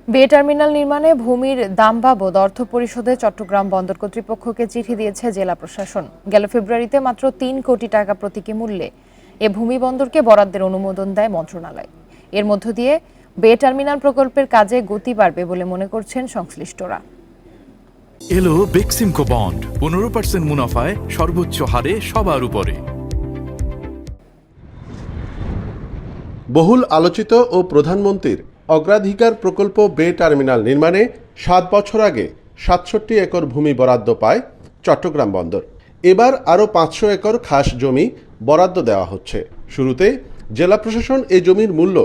বে টার্মিনাল নির্মাণে ভূমির দাম বাবদ অর্থ পরিশোধে চট্টগ্রাম বন্দর কর্তৃপক্ষকে চিঠি দিয়েছে জেলা প্রশাসন। গেল ফেব্রুয়ারিতে মাত্র ৩ কোটি টাকা প্রতীকী মূল্যে এ ভূমি বন্দরকে বরাদ্দের অনুমোদন দেয় মন্ত্রণালয়। এর মধ্য দিয়ে বে টার্মিনাল প্রকল্পের কাজে গতি বাড়বে বলে মনে করছেন সংশ্লিষ্টরা। এলো বেক্সিমকো বন্ড 15% মুনাফায় সর্বোচ্চ হারে সবার উপরে। বহুল আলোচিত ও প্রধানমন্ত্রীর অগ্রাধিকার প্রকল্প বে টার্মিনাল নির্মাণে ৭ বছর আগে ৬৭ একর ভূমি বরাদ্দ পায় চট্টগ্রাম বন্দর। এবার আরও ৫০০ একর খাস জমি বরাদ্দ দেওয়া হচ্ছে। শুরুতে জেলা প্রশাসন এই জমির মূল্য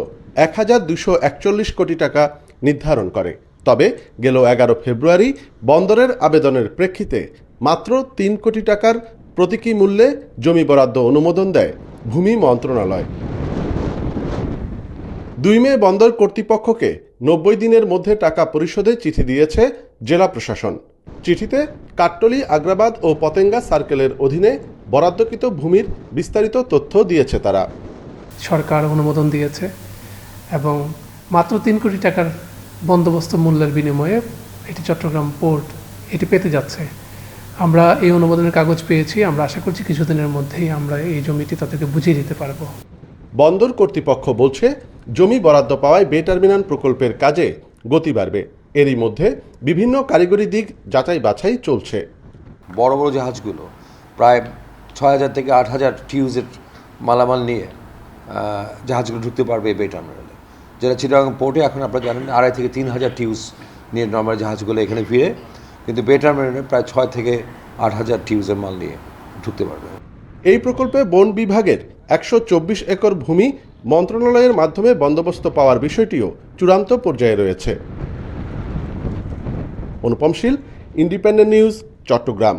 ১,২৪১ কোটি টাকা নির্ধারণ করে। তবে গেল ১১ ফেব্রুয়ারি বন্দরের আবেদনের প্রেক্ষিতে মাত্র ৩ কোটি টাকার প্রতীকী মূল্যে জমি বরাদ্দ অনুমোদন দেয় ভূমি মন্ত্রণালয়। ২ মে বন্দর কর্তৃপক্ষকে ৯০ দিনের মধ্যে টাকা পরিশোধে চিঠি দিয়েছে জেলা প্রশাসন। চিঠিতে কাট্টলী, আগ্রাবাদ ও পতেঙ্গা সার্কেলের অধীনে বরাদ্দকৃত ভূমির বিস্তারিত তথ্য দিয়েছে তারা। সরকার অনুমোদন দিয়েছে এবং মাত্র ৩ কোটি টাকার বন্দোবস্ত মূল্যের বিনিময়ে এটি চট্টগ্রাম পোর্ট এটি পেতে যাচ্ছে। আমরা এই অনুমোদনের কাগজ পেয়েছি। আমরা আশা করছি কিছুদিনের মধ্যেই আমরা এই জমিটি তাদেরকে বুঝিয়ে দিতে পারবো। বন্দর কর্তৃপক্ষ বলছে, জমি বরাদ্দ পাওয়ায় বে টার্মিনাল প্রকল্পের কাজে গতি বাড়বে। এরই মধ্যে বিভিন্ন কারিগরি দিক যাচাই বাছাই চলছে। বড় বড় জাহাজগুলো প্রায় ৬,০০০ থেকে ৮,০০০ টিউজের মালামাল নিয়ে জাহাজগুলো ঢুকতে পারবে বে টার্মিনালে। যেটা চিটাগাং পোর্টে এখন আপনারা জানেন ২,৫০০ থেকে ৩,০০০ টিউজ নিয়ে নর্মাল জাহাজগুলো এখানে ফিরে, কিন্তু বে টার্মিনালে প্রায় ৬ থেকে ৮,০০০ টিউজের মাল নিয়ে ঢুকতে পারবে। এই প্রকল্পে বন বিভাগের ১২৪ একর ভূমি মন্ত্রণালয়ের মাধ্যমে বন্দোবস্ত পাওয়ার বিষয়টিও চূড়ান্ত পর্যায়ে রয়েছে। অনুপম শীল, ইন্ডিপেন্ডেন্ট নিউজ, চট্টগ্রাম।